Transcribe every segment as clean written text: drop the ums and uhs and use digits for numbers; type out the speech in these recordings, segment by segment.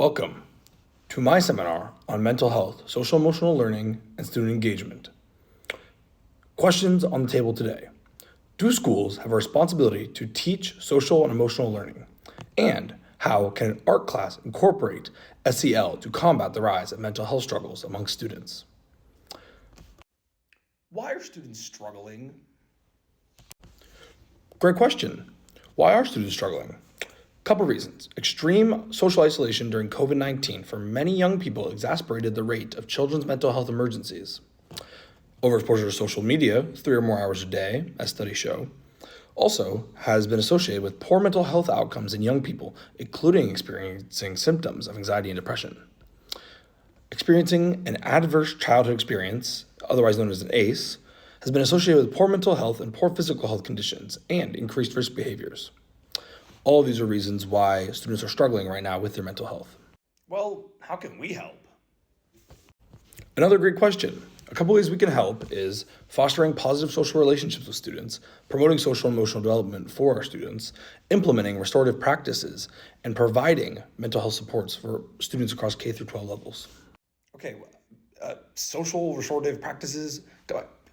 Welcome to my seminar on mental health, social emotional learning, and student engagement. Questions on the table today. Do schools have a responsibility to teach social and emotional learning? And how can an art class incorporate SEL to combat the rise of mental health struggles among students? Why are students struggling? Great question. Why are students struggling? Couple reasons. Extreme social isolation during COVID-19 for many young people exacerbated the rate of children's mental health emergencies. Overexposure to social media, 3 or more hours a day, as studies show, also has been associated with poor mental health outcomes in young people, including experiencing symptoms of anxiety and depression. Experiencing an adverse childhood experience, otherwise known as an ACE, has been associated with poor mental health and poor physical health conditions and increased risk behaviors. All of these are reasons why students are struggling right now with their mental health. Well, how can we help? Another great question. A couple ways we can help is fostering positive social relationships with students, promoting social and emotional development for our students, implementing restorative practices, and providing mental health supports for students across K through 12 levels. Okay, social restorative practices.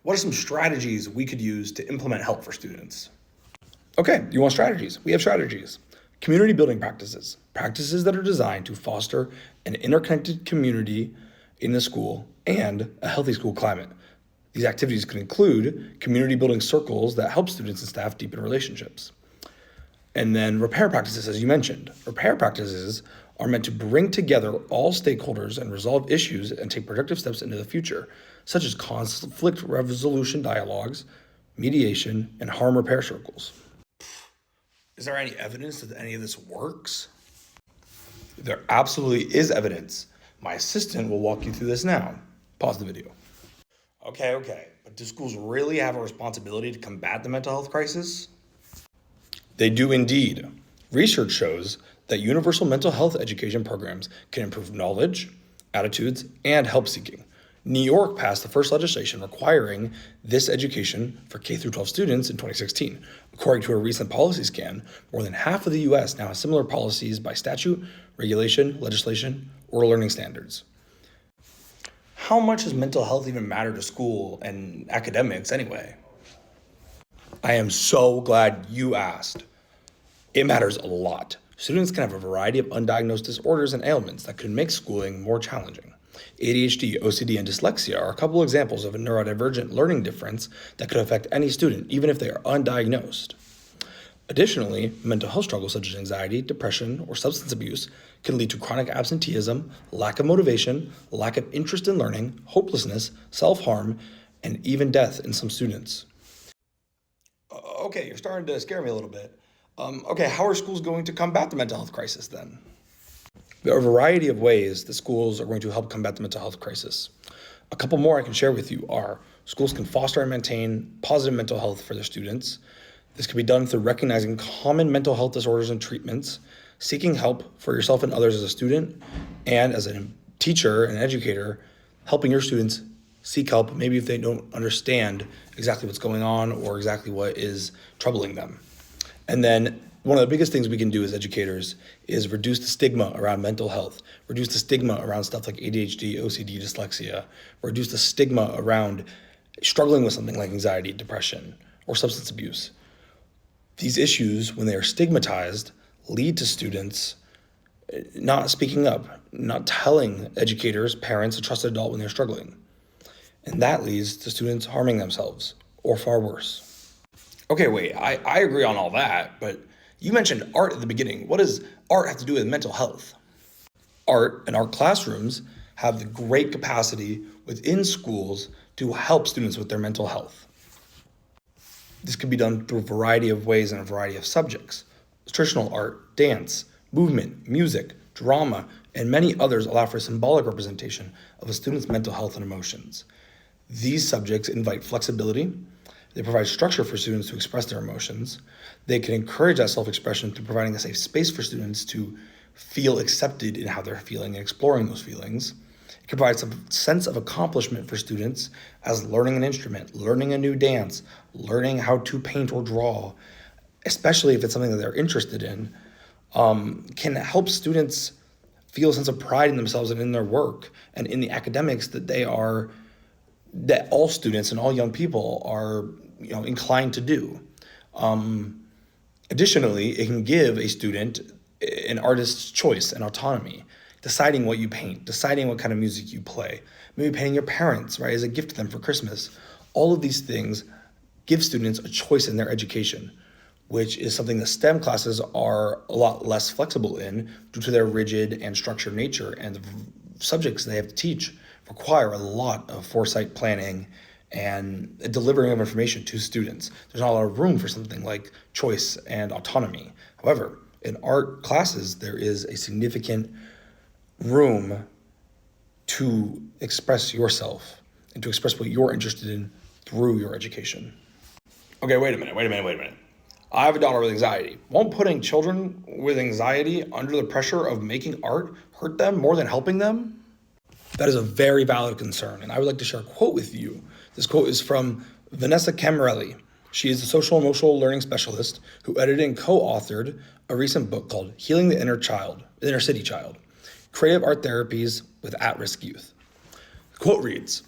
What are some strategies we could use to implement help for students? Okay, you want strategies? We have strategies. Community building practices. Practices that are designed to foster an interconnected community in the school and a healthy school climate. These activities can include community building circles that help students and staff deepen relationships. And then repair practices, as you mentioned. Repair practices are meant to bring together all stakeholders and resolve issues and take productive steps into the future, such as conflict resolution dialogues, mediation, and harm repair circles. Is there any evidence that any of this works? There absolutely is evidence. My assistant will walk you through this now. Pause the video. Okay, but do schools really have a responsibility to combat the mental health crisis? They do indeed. Research shows that universal mental health education programs can improve knowledge, attitudes, and help seeking. New York passed the first legislation requiring this education for K through 12 students in 2016. According to a recent policy scan, more than half of the US now has similar policies by statute, regulation, legislation, or learning standards. How much does mental health even matter to school and academics anyway? I am so glad you asked. It matters a lot. Students can have a variety of undiagnosed disorders and ailments that could make schooling more challenging. ADHD, OCD, and dyslexia are a couple examples of a neurodivergent learning difference that could affect any student, even if they are undiagnosed. Additionally, mental health struggles such as anxiety, depression, or substance abuse can lead to chronic absenteeism, lack of motivation, lack of interest in learning, hopelessness, self-harm, and even death in some students. Okay, you're starting to scare me a little bit. How are schools going to combat the mental health crisis then? There are a variety of ways that schools are going to help combat the mental health crisis. A couple more I can share with you are schools can foster and maintain positive mental health for their students. This can be done through recognizing common mental health disorders and treatments, seeking help for yourself and others as a student, and as a teacher and educator, helping your students seek help, maybe if they don't understand exactly what's going on or exactly what is troubling them. And then one of the biggest things we can do as educators is reduce the stigma around mental health, reduce the stigma around stuff like ADHD, OCD, dyslexia, reduce the stigma around struggling with something like anxiety, depression, or substance abuse. These issues, when they are stigmatized, lead to students not speaking up, not telling educators, parents, a trusted adult when they're struggling. And that leads to students harming themselves, or far worse. Okay, wait, I agree on all that, but you mentioned art at the beginning. What does art have to do with mental health? Art and art classrooms have the great capacity within schools to help students with their mental health. This can be done through a variety of ways and a variety of subjects. Traditional art, dance, movement, music, drama, and many others allow for symbolic representation of a student's mental health and emotions. These subjects invite flexibility. They provide structure for students to express their emotions. They can encourage that self-expression through providing a safe space for students to feel accepted in how they're feeling and exploring those feelings. It can provide some sense of accomplishment for students as learning an instrument, learning a new dance, learning how to paint or draw, especially if it's something that they're interested in, can help students feel a sense of pride in themselves and in their work and in the academics that all students and all young people are inclined to do. Additionally, it can give a student an artist's choice and autonomy, deciding what you paint, deciding what kind of music you play, maybe painting your parents, right, as a gift to them for Christmas. All of these things give students a choice in their education, which is something that STEM classes are a lot less flexible in due to their rigid and structured nature, and the subjects they have to teach require a lot of foresight, planning, and delivering of information to students. There's not a lot of room for something like choice and autonomy. However, in art classes, there is a significant room to express yourself and to express what you're interested in through your education. Okay, wait a minute. I have a daughter with anxiety. Won't putting children with anxiety under the pressure of making art hurt them more than helping them? That is a very valid concern, and I would like to share a quote with you. This quote is from Vanessa Camarelli. She is a social emotional learning specialist who edited and co-authored a recent book called Healing the Inner City Child, Creative Art Therapies with At-Risk Youth. The quote reads,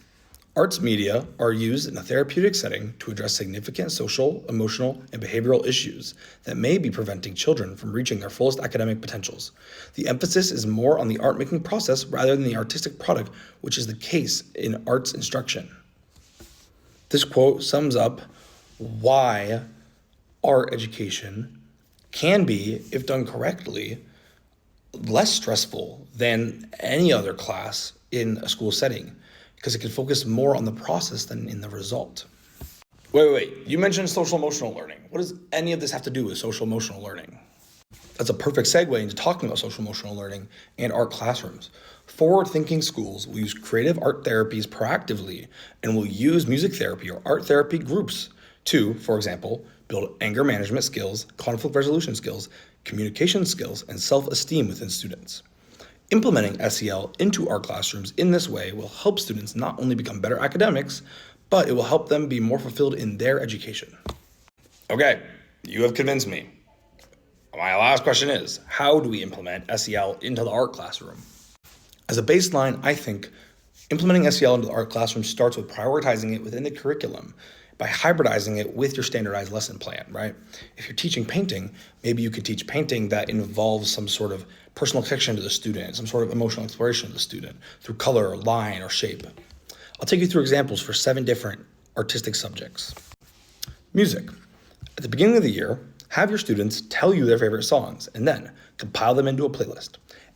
"Arts media are used in a therapeutic setting to address significant social, emotional, and behavioral issues that may be preventing children from reaching their fullest academic potentials. The emphasis is more on the art-making process rather than the artistic product, which is the case in arts instruction." This quote sums up why art education can be, if done correctly, less stressful than any other class in a school setting, because it can focus more on the process than in the result. Wait. You mentioned social emotional learning. What does any of this have to do with social emotional learning? That's a perfect segue into talking about social emotional learning and art classrooms. Forward-thinking schools will use creative art therapies proactively and will use music therapy or art therapy groups to, for example, build anger management skills, conflict resolution skills, communication skills, and self-esteem within students. Implementing SEL into art classrooms in this way will help students not only become better academics, but it will help them be more fulfilled in their education. Okay, you have convinced me. My last question is, how do we implement SEL into the art classroom? As a baseline, I think implementing SEL into the art classroom starts with prioritizing it within the curriculum by hybridizing it with your standardized lesson plan, right? If you're teaching painting, maybe you could teach painting that involves some sort of personal connection to the student, some sort of emotional exploration of the student through color or line or shape. I'll take you through examples for 7 different artistic subjects. Music. At the beginning of the year, have your students tell you their favorite songs and then compile them into a playlist.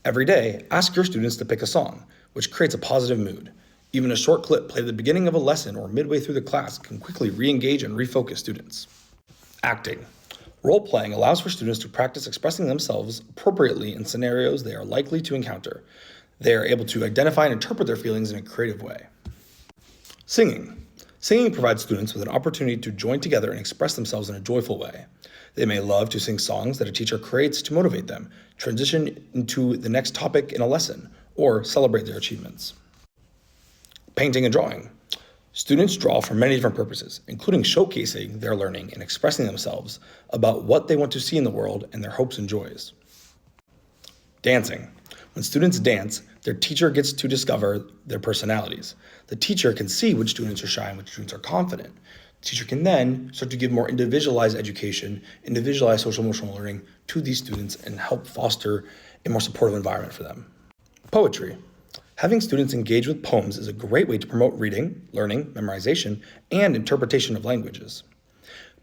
Every day, ask your students to pick a song, which creates a positive mood. Even a short clip played at the beginning of a lesson or midway through the class can quickly re-engage and refocus students. Acting. Role-playing allows for students to practice expressing themselves appropriately in scenarios they are likely to encounter. They are able to identify and interpret their feelings in a creative way. Singing. Singing provides students with an opportunity to join together and express themselves in a joyful way. They may love to sing songs that a teacher creates to motivate them, transition into the next topic in a lesson, or celebrate their achievements. Painting and drawing. Students draw for many different purposes, including showcasing their learning and expressing themselves about what they want to see in the world and their hopes and joys. Dancing. When students dance, their teacher gets to discover their personalities. The teacher can see which students are shy and which students are confident. The teacher can then start to give more individualized education, individualized social emotional learning to these students and help foster a more supportive environment for them. Poetry. Having students engage with poems is a great way to promote reading, learning, memorization, and interpretation of languages.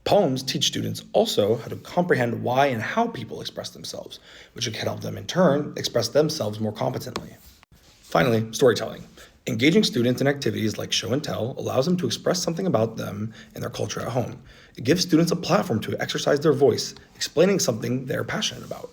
Poems teach students also how to comprehend why and how people express themselves, which can help them in turn express themselves more competently. Finally, storytelling. Engaging students in activities like show and tell allows them to express something about them and their culture at home. It gives students a platform to exercise their voice, explaining something they're passionate about.